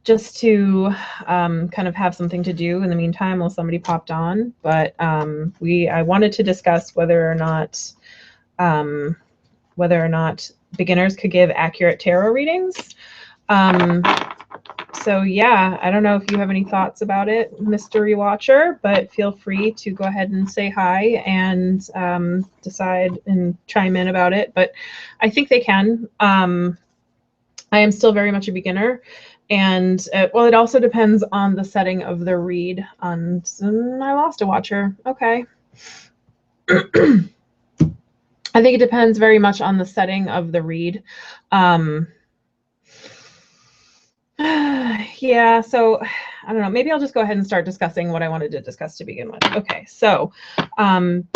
just to kind of have something to do in the meantime while somebody popped on. But I wanted to discuss whether or not beginners could give accurate tarot readings. So yeah, I don't know if you have any thoughts about it, Mystery Watcher, but feel free to go ahead and say hi and decide and chime in about it. But I think they can. I am still very much a beginner. And well, it also depends on the setting of the read. I lost a watcher. Okay. I think it depends very much on the setting of the read. Yeah, so I don't know. Maybe I'll just go ahead and start discussing what I wanted to discuss to begin with. Okay, so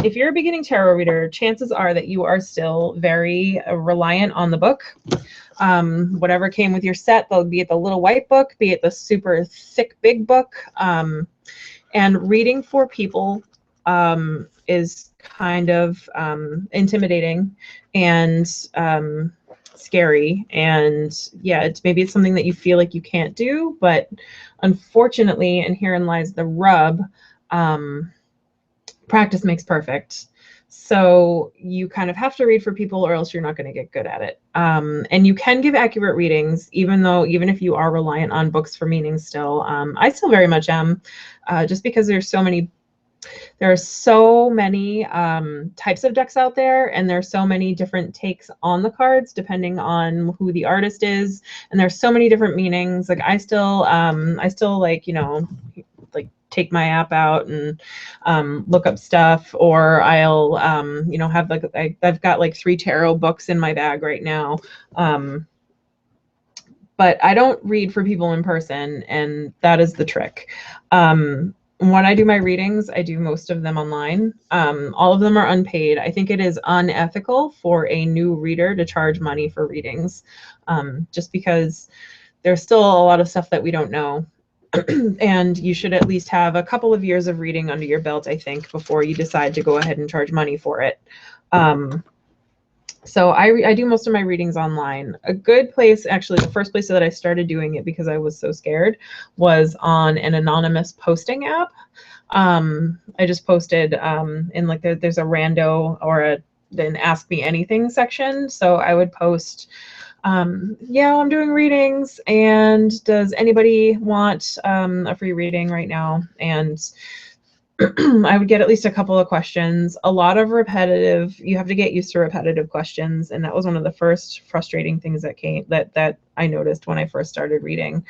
if you're a beginning tarot reader, chances are that you are still very reliant on the book. Whatever came with your set, be it the little white book, be it the super thick big book. And reading for people is kind of intimidating and scary. And yeah, maybe it's something that you feel like you can't do, but unfortunately, and herein lies the rub, practice makes perfect. So you kind of have to read for people or else you're not going to get good at it. And you can give accurate readings, even if you are reliant on books for meaning still. I still very much am, just because there are so many types of decks out there, and there's so many different takes on the cards depending on who the artist is, and there's so many different meanings. Like I still like, like take my app out and look up stuff, or I'll have like I've got like 3 tarot books in my bag right now. But I don't read for people in person, and that is the trick. When I do my readings, I do most of them online. All of them are unpaid. I think it is unethical for a new reader to charge money for readings, just because there's still a lot of stuff that we don't know. And you should at least have a couple of years of reading under your belt, I think, before you decide to go ahead and charge money for it. So I do most of my readings online. A good place, actually, the first place that I started doing it because I was so scared, was on an anonymous posting app. I just posted in like there's a rando or an Ask Me Anything section. So I would post, yeah, I'm doing readings, and does anybody want a free reading right now? And I would get at least a couple of questions, a lot of repetitive. You have to get used to repetitive questions, and that was one of the first frustrating things that I noticed when I first started reading.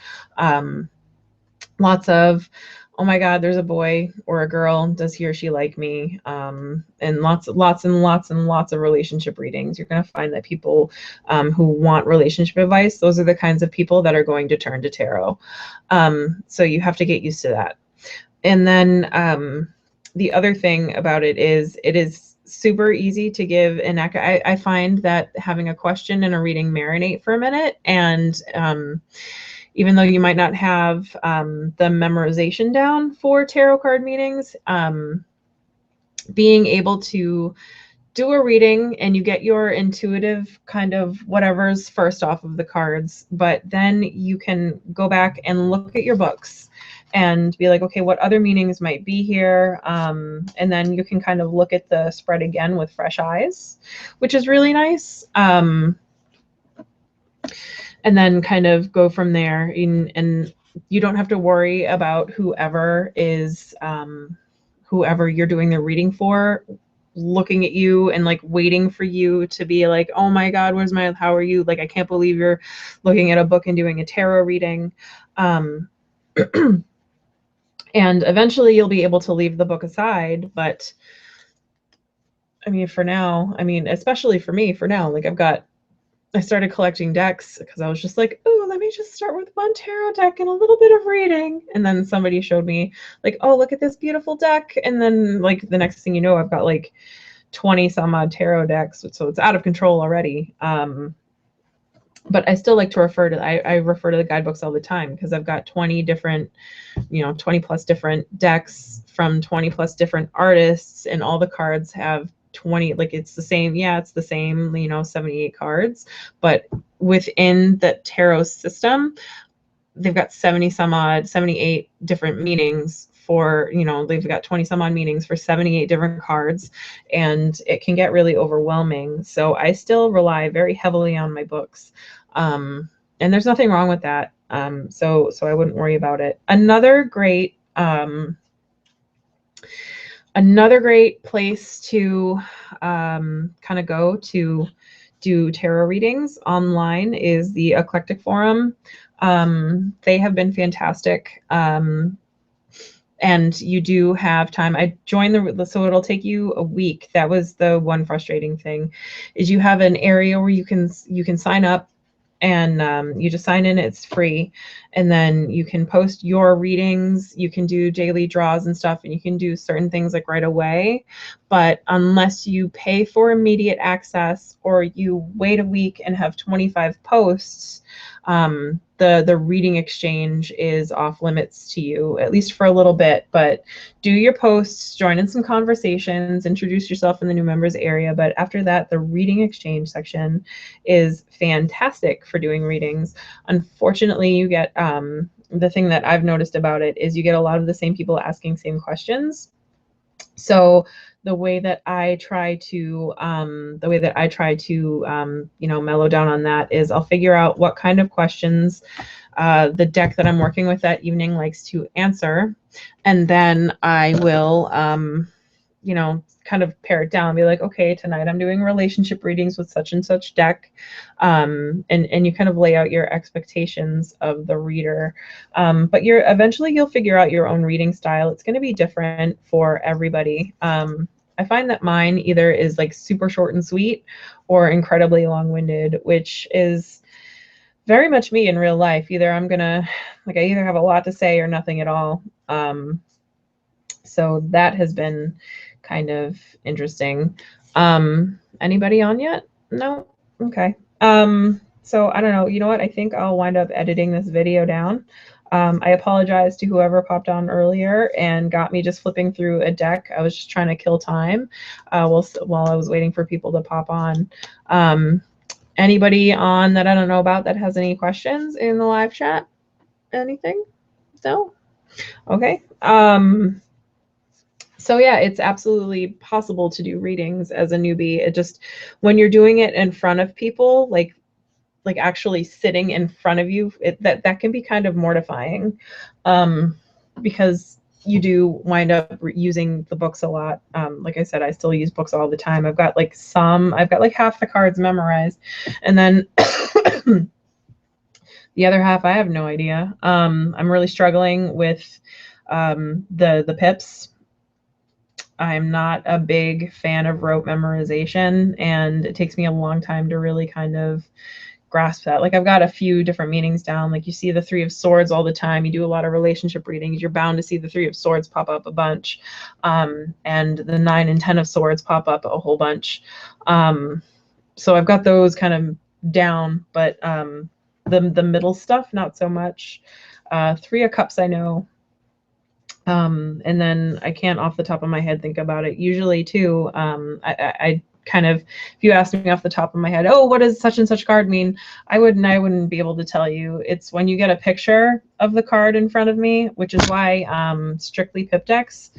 Lots of, oh my God, there's a boy or a girl. Does he or she like me? And lots and lots of relationship readings. You're going to find that people who want relationship advice, those are the kinds of people that are going to turn to tarot. So you have to get used to that. And then the other thing about it is super easy to give an accurate. I find that having a question and a reading marinate for a minute, and even though you might not have the memorization down for tarot card meanings, being able to do a reading and you get your intuitive kind of whatever's first off of the cards, but then you can go back and look at your books and be like, okay, what other meanings might be here? And then you can kind of look at the spread again with fresh eyes, which is really nice. And then kind of go from there. And you don't have to worry about whoever you're doing the reading for looking at you and like waiting for you to be like, oh my God, how are you? Like, I can't believe you're looking at a book and doing a tarot reading. And eventually you'll be able to leave the book aside. But I mean, for now, especially for me, for now, like I started collecting decks because I was just like, oh, let me just start with one tarot deck and a little bit of reading. And then somebody showed me like, oh, look at this beautiful deck. And then like the next thing you know, I've got like 20 some odd tarot decks. So it's out of control already. But I still like to I refer to the guidebooks all the time because I've got 20 plus different decks from 20 plus different artists, and all the cards have 20, like it's the same 78 cards, but within the tarot system, they've got 70 some odd, 78 different meanings for, you know, they've got 20 some odd meanings for 78 different cards, and it can get really overwhelming. So I still rely very heavily on my books. And there's nothing wrong with that. So I wouldn't worry about it. Another great place to kind of go to do tarot readings online is the Eclectic Forum. They have been fantastic. And you do have time. I joined so it'll take you a week. That was the one frustrating thing, is you have an area where you can sign up, and you just sign in. It's free, and then you can post your readings. You can do daily draws and stuff, and you can do certain things like right away. But unless you pay for immediate access or you wait a week and have 25 posts, the reading exchange is off limits to you, at least for a little bit. But do your posts, join in some conversations, introduce yourself in the new members area. But after that, the reading exchange section is fantastic for doing readings. Unfortunately, you get the thing that I've noticed about it is you get a lot of the same people asking same questions. So the way that I try to you know, mellow down on that is I'll figure out what kind of questions the deck that I'm working with that evening likes to answer, and then I will you know, kind of pare it down, be like, okay, tonight I'm doing relationship readings with such and such deck, and you kind of lay out your expectations of the reader. But eventually you'll figure out your own reading style. It's going to be different for everybody. I find that mine either is like super short and sweet or incredibly long-winded, which is very much me in real life. Either I'm gonna, like, I either have a lot to say or nothing at all. So that has been kind of interesting. Anybody on yet? No? Okay. So I don't know. You know what? I think I'll wind up editing this video down. I apologize to whoever popped on earlier and got me just flipping through a deck. I was just trying to kill time while I was waiting for people to pop on. Anybody on that I don't know about that has any questions in the live chat? Anything? No? Okay. So yeah, it's absolutely possible to do readings as a newbie. It just, when you're doing it in front of people, like actually sitting in front of you, that can be kind of mortifying, because you do wind up using the books a lot. Like I said, I still use books all the time. I've got like half the cards memorized, and then the other half I have no idea. I'm really struggling with the pips. I'm not a big fan of rote memorization, and it takes me a long time to really kind of grasp that. Like, I've got a few different meanings down. Like, you see the Three of Swords all the time. You do a lot of relationship readings, you're bound to see the Three of Swords pop up a bunch, and the 9 and 10 of Swords pop up a whole bunch. So I've got those kind of down, but the middle stuff, not so much. Three of Cups I know. And then I can't off the top of my head think about it. Usually too, I kind of, if you ask me off the top of my head, oh, what does such and such card mean? I wouldn't be able to tell you. It's when you get a picture of the card in front of me, which is why strictly pip decks,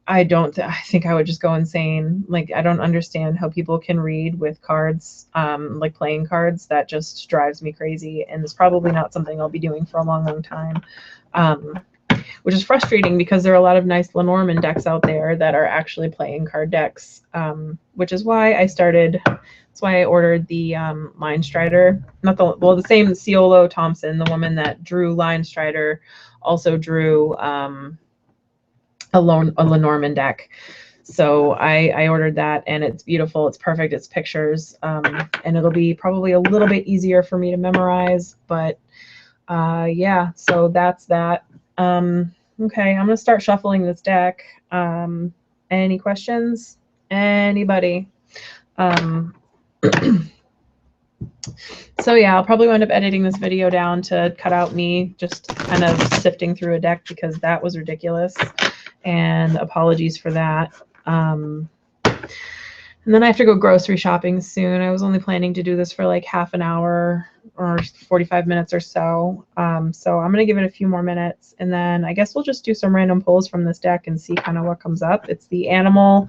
I think I would just go insane. Like, I don't understand how people can read with cards, like playing cards. That just drives me crazy, and it's probably not something I'll be doing for a long, long time. Which is frustrating because there are a lot of nice Lenormand decks out there that are actually playing card decks, which is why that's why I ordered the Line Strider. The same Ciolo Thompson, the woman that drew Line Strider, also drew a Lenormand deck. So I ordered that, and it's beautiful. It's perfect. It's pictures, and it'll be probably a little bit easier for me to memorize. But yeah, so that's that. Okay, I'm gonna start shuffling this deck. Any questions? Anybody? So yeah, I'll probably wind up editing this video down to cut out me just kind of sifting through a deck, because that was ridiculous, and apologies for that. And then I have to go grocery shopping soon. I was only planning to do this for like half an hour or 45 minutes or so. So I'm going to give it a few more minutes, and then I guess we'll just do some random pulls from this deck and see kind of what comes up. It's the animal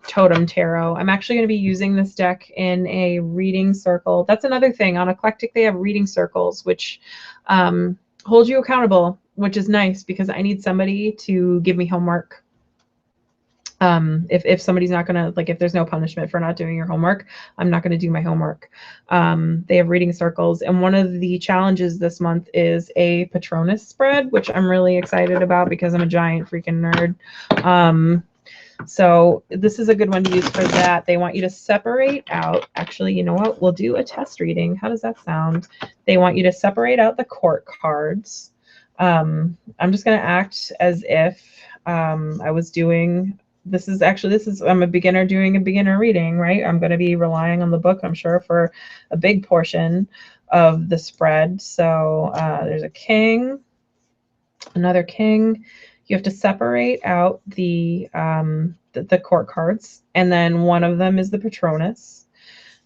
totem tarot. I'm actually going to be using this deck in a reading circle. That's another thing. On Eclectic, they have reading circles, which hold you accountable, which is nice because I need somebody to give me homework. If somebody's not gonna, like, if there's no punishment for not doing your homework, I'm not gonna do my homework. They have reading circles, and one of the challenges this month is a Patronus spread, which I'm really excited about because I'm a giant freaking nerd. So this is a good one to use for that. They want you to separate out, actually, you know what? We'll do a test reading. How does that sound? They want you to separate out the court cards. I'm just going to act as if I was doing, I'm a beginner doing a beginner reading, right? I'm going to be relying on the book, I'm sure, for a big portion of the spread. So there's a king, another king. You have to separate out the court cards, and then one of them is the Patronus,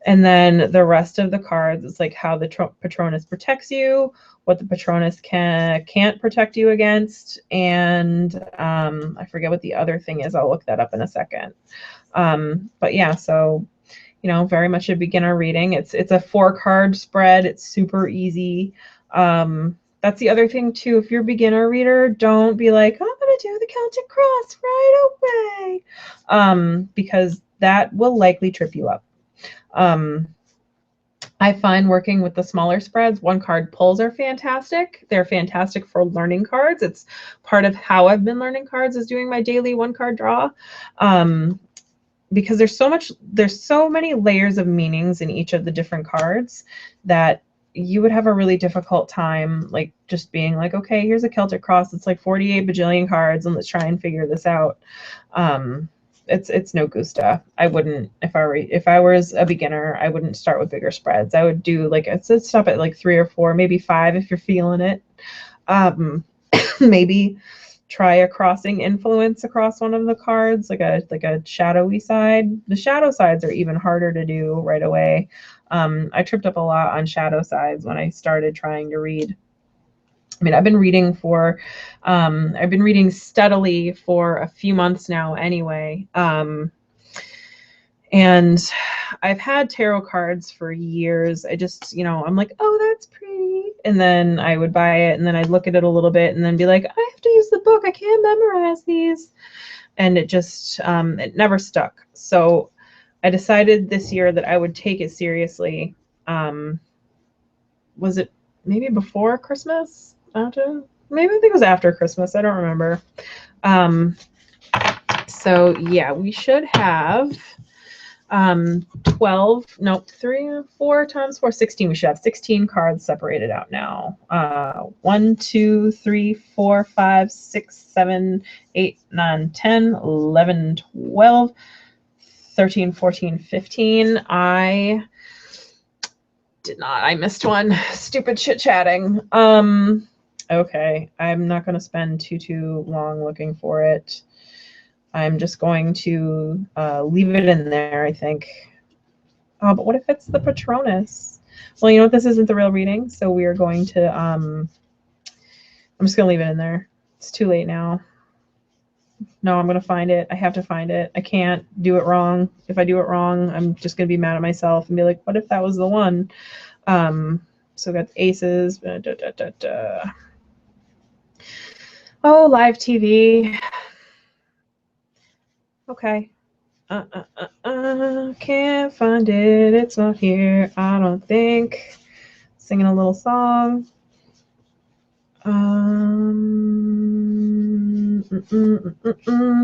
and then the rest of the cards is like how the Patronus protects you, what the Patronus can't protect you against, and I forget what the other thing is. I'll look that up in a second. But yeah, so you know, very much a beginner reading. It's a 4-card spread. It's super easy. That's the other thing too. If you're a beginner reader, don't be like, I'm gonna do the Celtic Cross right away, because that will likely trip you up. I find working with the smaller spreads, 1-card pulls are fantastic. They're fantastic for learning cards. It's part of how I've been learning cards, is doing my daily 1-card draw. Because there's so many layers of meanings in each of the different cards that you would have a really difficult time, like, just being like, okay, here's a Celtic Cross. It's like 48 bajillion cards, and let's try and figure this out. It's no gusta. I wouldn't, if I was a beginner, I wouldn't start with bigger spreads. I would do like, I'd stop at like 3 or 4, maybe 5 if you're feeling it. Maybe try a crossing influence across one of the cards, like a shadowy side. The shadow sides are even harder to do right away. I tripped up a lot on shadow sides when I started trying to read. I mean, I've been reading steadily for a few months now anyway. And I've had tarot cards for years. I just, you know, I'm like, oh, that's pretty. And then I would buy it, and then I'd look at it a little bit and then be like, I have to use the book. I can't memorize these. And it just, it never stuck. So I decided this year that I would take it seriously. Was it maybe before Christmas? After? Maybe I think it was after Christmas. I don't remember. So yeah, we should have 4 times 4, 16. We should have 16 cards separated out now. 1, 2, 3, 4, 5, 6, 7, 8, 9, 10, 11, 12, 13, 14, 15. I did not. I missed one. Stupid chit-chatting. Okay, I'm not going to spend too long looking for it. I'm just going to leave it in there, I think. Oh, but what if it's the Patronus? Well, you know what? This isn't the real reading, so we are going to, I'm just going to leave it in there. It's too late now. No, I'm going to find it. I have to find it. I can't do it wrong. If I do it wrong, I'm just going to be mad at myself and be like, what if that was the one? So we got the aces. Oh, live TV. Okay. Can't find it. It's not here. I don't think. Singing a little song.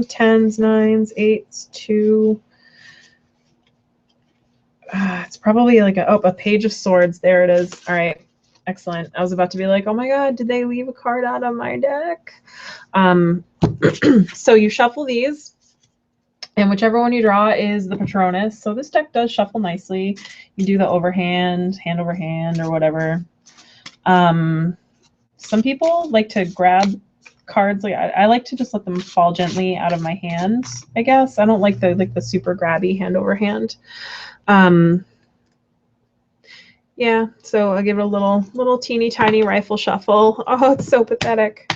Tens, nines, eights, 2. It's probably like a page of swords. There it is. All right. Excellent. I was about to be like, oh my God, did they leave a card out of my deck? So you shuffle these, and whichever one you draw is the Patronus. So this deck does shuffle nicely. You do the overhand, hand over hand, or whatever. Some people like to grab cards. Like I like to just let them fall gently out of my hand, I guess. I don't like the super grabby hand over hand. Yeah, so I'll give it a little teeny tiny rifle shuffle. Oh, it's so pathetic.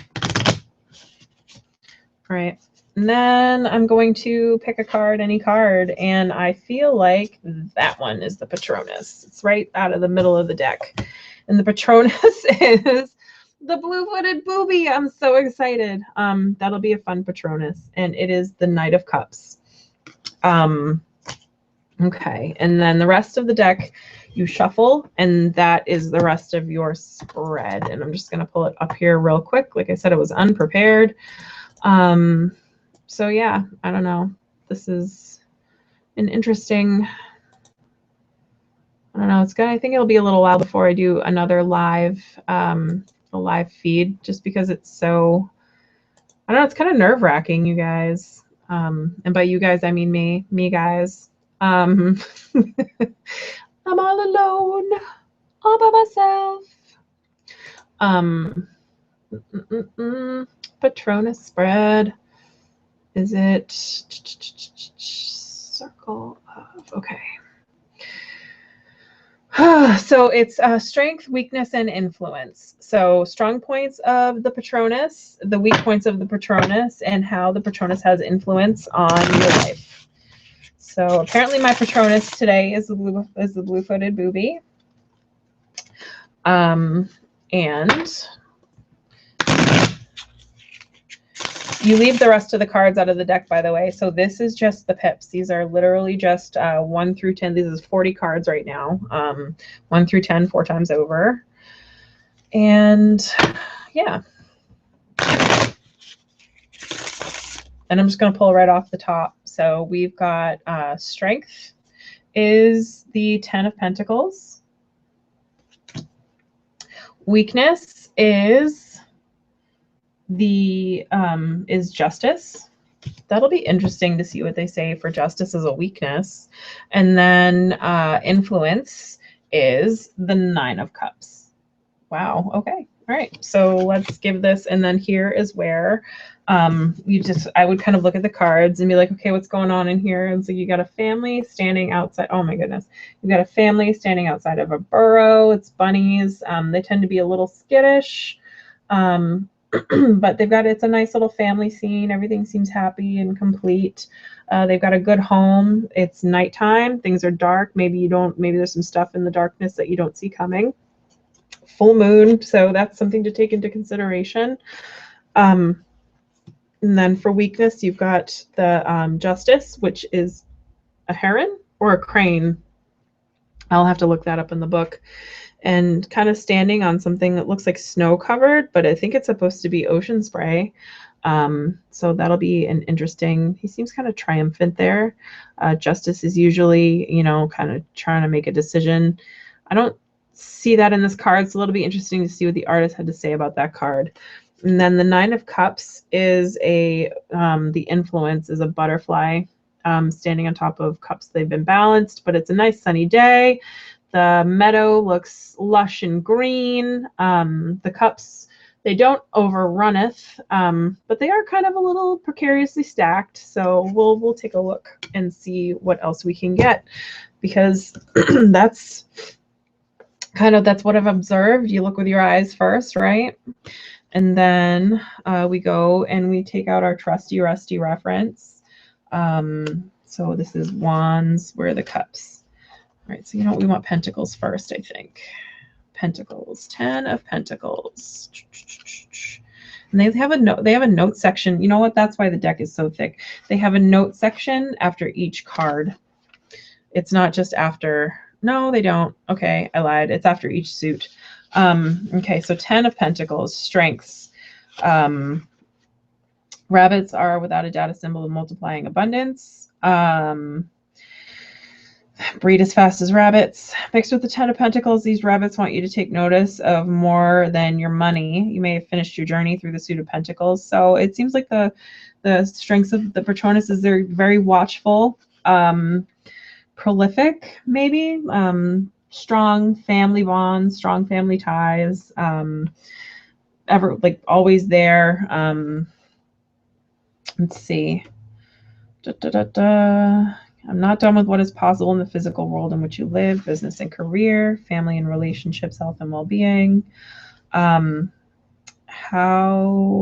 All right. And then I'm going to pick a card, any card, and I feel like that one is the Patronus. It's right out of the middle of the deck. And the Patronus is the blue-footed booby. I'm so excited. That'll be a fun Patronus. And it is the Knight of Cups. Okay, and then the rest of the deck you shuffle, and that is the rest of your spread. And I'm just going to pull it up here real quick. Like I said, it was unprepared. So yeah, I don't know. This is an interesting, I don't know. It's good. I think it'll be a little while before I do another live, a live feed, just because it's so, I don't know. It's kind of nerve wracking, you guys. And by you guys, I mean me guys. I'm all alone, all by myself. Patronus spread. Is it circle of, okay. So it's strength, weakness, and influence. So strong points of the Patronus, the weak points of the Patronus, and how the Patronus has influence on your life. So apparently my Patronus today is the blue-footed booby. And you leave the rest of the cards out of the deck, by the way. So this is just the pips. These are literally just 1 through 10. This is 40 cards right now. 1 through 10, 4 times over. And yeah. And I'm just going to pull right off the top. So we've got strength is the 10 of Pentacles. Weakness is the is justice. That'll be interesting to see what they say for justice as a weakness. And then influence is the 9 of Cups. Wow. Okay. All right. So let's give this. And then here is where I would kind of look at the cards and be like, okay, what's going on in here? And so you got a family standing outside. Oh my goodness. You got a family standing outside of a burrow. It's bunnies. They tend to be a little skittish. But it's a nice little family scene. Everything seems happy and complete. They've got a good home. It's nighttime. Things are dark. Maybe there's some stuff in the darkness that you don't see coming. Full moon. So that's something to take into consideration. And then for weakness, you've got the justice, which is a heron or a crane. I'll have to look that up in the book. And kind of standing on something that looks like snow covered, but I think it's supposed to be ocean spray. So that'll be an interesting, he seems kind of triumphant there. Justice is usually, kind of trying to make a decision. I don't see that in this card, so it'll be interesting to see what the artist had to say about that card. And then the 9 of Cups is the influence is a butterfly standing on top of cups. They've been balanced, but it's a nice sunny day. The meadow looks lush and green. The cups, they don't overrunneth, but they are kind of a little precariously stacked. So we'll take a look and see what else we can get, because that's what I've observed. You look with your eyes first, right? And then we go and we take out our trusty rusty reference. So this is Wands, where are the cups? All right, so we want Pentacles first, I think. Pentacles, 10 of Pentacles. And they have a note section. You know what? That's why the deck is so thick. They have a note section after each card. It's not just after. No, they don't. Okay, I lied. It's after each suit. Okay, so 10 of Pentacles, strengths. Rabbits are without a doubt a symbol of multiplying abundance. Breed as fast as rabbits. Mixed with the 10 of Pentacles, these rabbits want you to take notice of more than your money. You may have finished your journey through the suit of Pentacles. So it seems like the strengths of the Patronus is they're very watchful, prolific, maybe, strong family bonds, strong family ties, always there. Let's see. I'm not done with what is possible in the physical world in which you live, business and career, family and relationships, health and well-being. How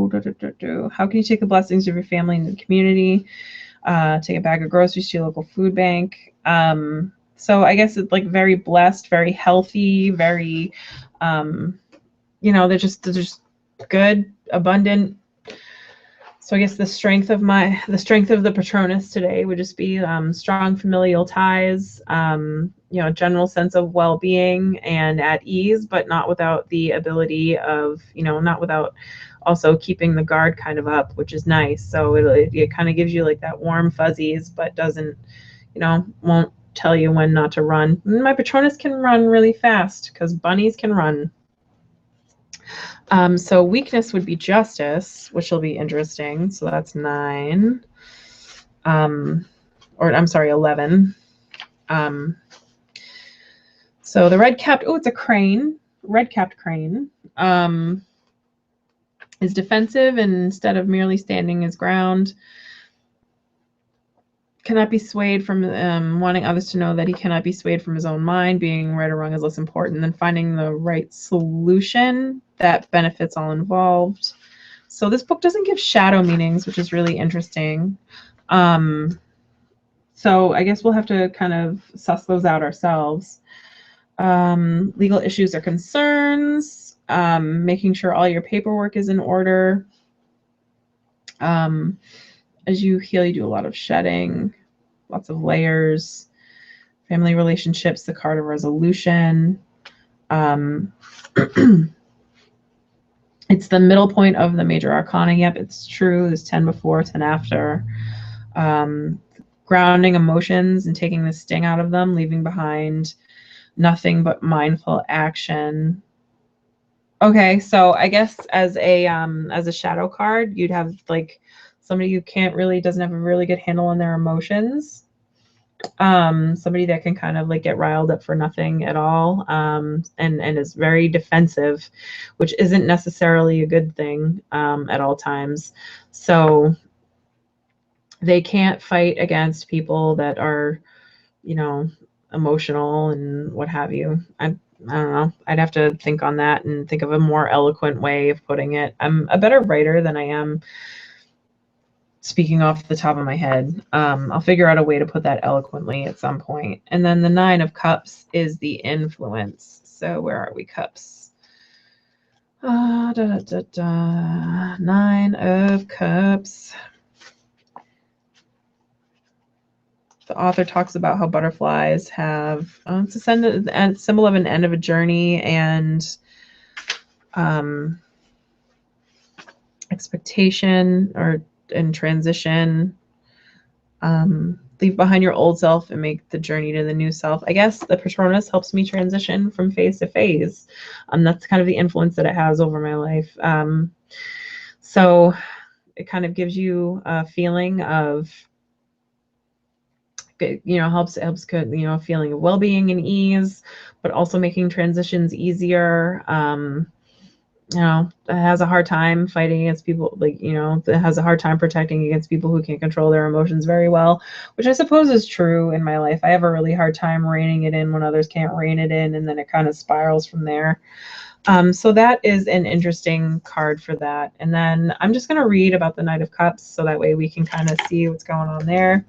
can you take the blessings of your family and the community? Take a bag of groceries to your local food bank. So I guess it's like very blessed, very healthy, very, they're just good, abundant. So I guess the strength of the Patronus today would just be strong familial ties, general sense of well-being and at ease, but not without the ability of, not without also keeping the guard kind of up, which is nice. So it kind of gives you like that warm fuzzies, but doesn't, won't tell you when not to run. My Patronus can run really fast because bunnies can run. So weakness would be justice, which will be interesting. So that's 9. Or I'm sorry, 11. So the red-capped, it's a crane, red-capped crane, is defensive and instead of merely standing his ground, cannot be swayed from wanting others to know that he cannot be swayed from his own mind. Being right or wrong is less important than finding the right solution that benefits all involved. So this book doesn't give shadow meanings, which is really interesting. So I guess we'll have to kind of suss those out ourselves. Legal issues or concerns, making sure all your paperwork is in order. As you heal, you do a lot of shedding, lots of layers, family relationships, the card of resolution. It's the middle point of the major arcana. Yep, it's true. There's 10 before, 10 after. Grounding emotions and taking the sting out of them, leaving behind nothing but mindful action. Okay, so I guess as a shadow card, you'd have like somebody who doesn't have a really good handle on their emotions. Somebody that can kind of like get riled up for nothing at all, and is very defensive, which isn't necessarily a good thing at all times. So they can't fight against people that are, emotional and what have you. I don't know. I'd have to think on that and think of a more eloquent way of putting it. I'm a better writer than I am speaking off the top of my head. I'll figure out a way to put that eloquently at some point. And then the 9 of Cups is the influence. So where are we, Cups? 9 of Cups. The author talks about how butterflies have it's a symbol of an end of a journey and expectation and transition. Leave behind your old self and make the journey to the new self. I guess the Patronus helps me transition from phase to phase. That's kind of the influence that it has over my life. So it kind of gives you a feeling of, helps a feeling of well-being and ease, but also making transitions easier. It has a hard time fighting against people, it has a hard time protecting against people who can't control their emotions very well, which I suppose is true in my life. I have a really hard time reining it in when others can't rein it in, and then it kind of spirals from there. So that is an interesting card for that. And then I'm just going to read about the Knight of Cups so that way we can kind of see what's going on there.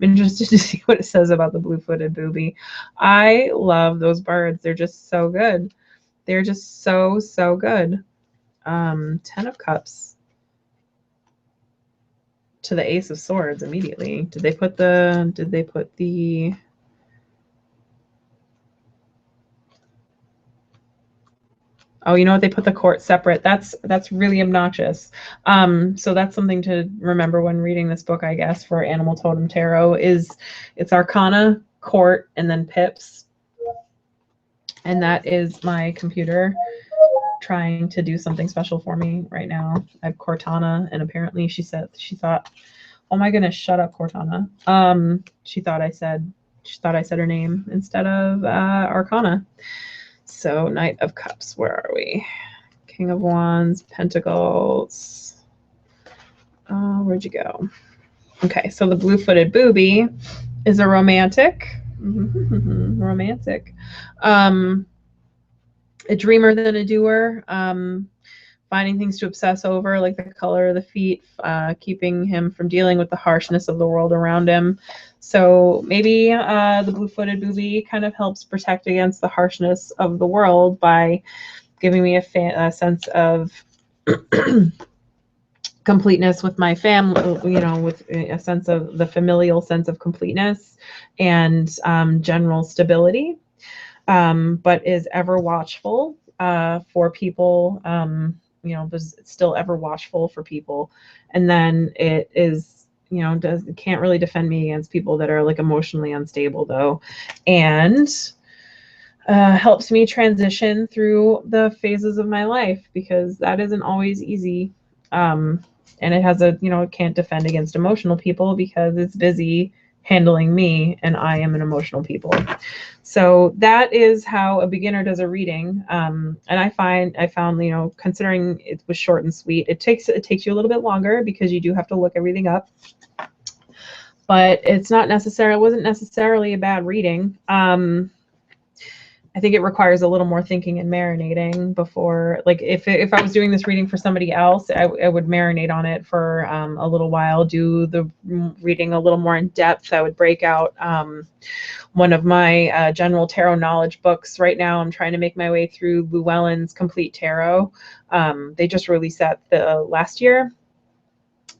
I'm interested to see what it says about the blue-footed booby. I love those birds. They're just so good. They're just so, so good. 10 of Cups to the Ace of Swords immediately. Did they put the Oh, you know what? They put the court separate. That's really obnoxious. So that's something to remember when reading this book, I guess, for Animal Totem Tarot is it's Arcana, Court, and then Pips. And that is my computer trying to do something special for me right now. I have Cortana, and apparently she thought, oh my goodness, shut up, Cortana. She thought I said her name instead of Arcana. So Knight of Cups, where are we? King of Wands, Pentacles. Where'd you go? Okay, so the blue-footed booby is a romantic. Romantic. Um, a dreamer than a doer. Finding things to obsess over, like the color of the feet, keeping him from dealing with the harshness of the world around him. So maybe the blue-footed booby kind of helps protect against the harshness of the world by giving me a sense of completeness with my family, with a sense of the familial sense of completeness and general stability, but is ever watchful for people, is still ever watchful for people. And then it is, can't really defend me against people that are like emotionally unstable though. And helps me transition through the phases of my life, because that isn't always easy. And it has it can't defend against emotional people because it's busy handling me, and I am an emotional people. So that is how a beginner does a reading. And I found, considering it was short and sweet, it takes you a little bit longer because you do have to look everything up. But it wasn't necessarily a bad reading. I think it requires a little more thinking and marinating before, like if I was doing this reading for somebody else, I would marinate on it for a little while, do the reading a little more in depth. I would break out one of my general tarot knowledge books. Right now I'm trying to make my way through Llewellyn's Complete Tarot. They just released that last year.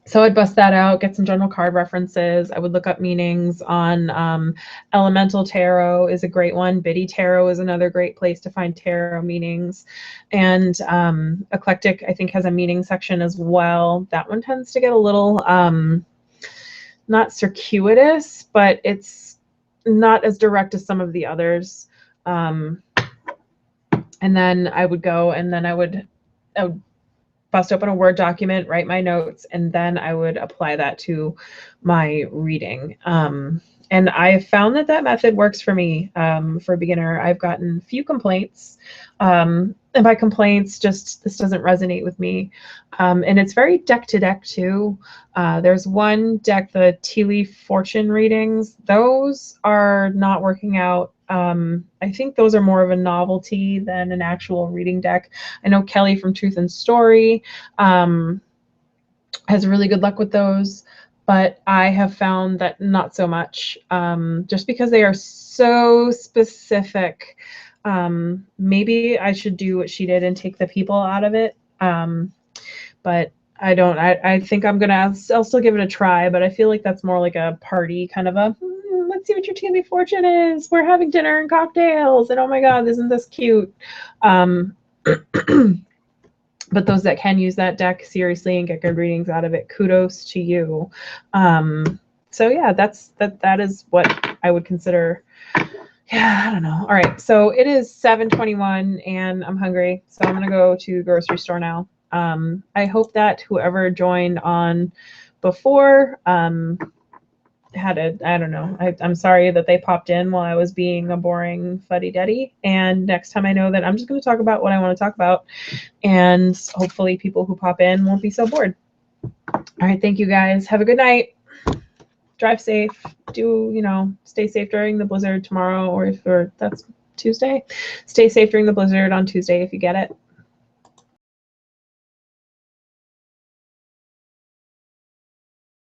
So I'd bust that out, get some general card references. I would look up meanings on Elemental Tarot is a great one. Biddy Tarot is another great place to find tarot meanings. And Eclectic, I think, has a meaning section as well. That one tends to get a little, not circuitous, but it's not as direct as some of the others. And then I would go and then I would bust open a Word document, write my notes, and then I would apply that to my reading. And I found that method works for me for a beginner. I've gotten few complaints. And by complaints, just this doesn't resonate with me. And it's very deck to deck too. There's one deck, the Tea Leaf Fortune readings. Those are not working out. I think those are more of a novelty than an actual reading deck. I know Kelly from Truth and Story has really good luck with those, but I have found that not so much, just because they are so specific. Maybe I should do what she did and take the people out of it. But I don't. I think I'll still give it a try, but I feel like that's more like a party kind of a, let's see what your Tea Leaf Fortune is. We're having dinner and cocktails, and oh my God, isn't this cute? But those that can use that deck seriously and get good readings out of it, kudos to you. So yeah, that is what I would consider. Yeah, I don't know. All right, so it is 7:21 and I'm hungry, so I'm gonna go to the grocery store now. I hope that whoever joined on before I don't know. I'm sorry that they popped in while I was being a boring fuddy-duddy. And next time I know that I'm just going to talk about what I want to talk about. And hopefully people who pop in won't be so bored. All right. Thank you guys. Have a good night. Drive safe. Stay safe during the blizzard tomorrow, or that's Tuesday. Stay safe during the blizzard on Tuesday if you get it.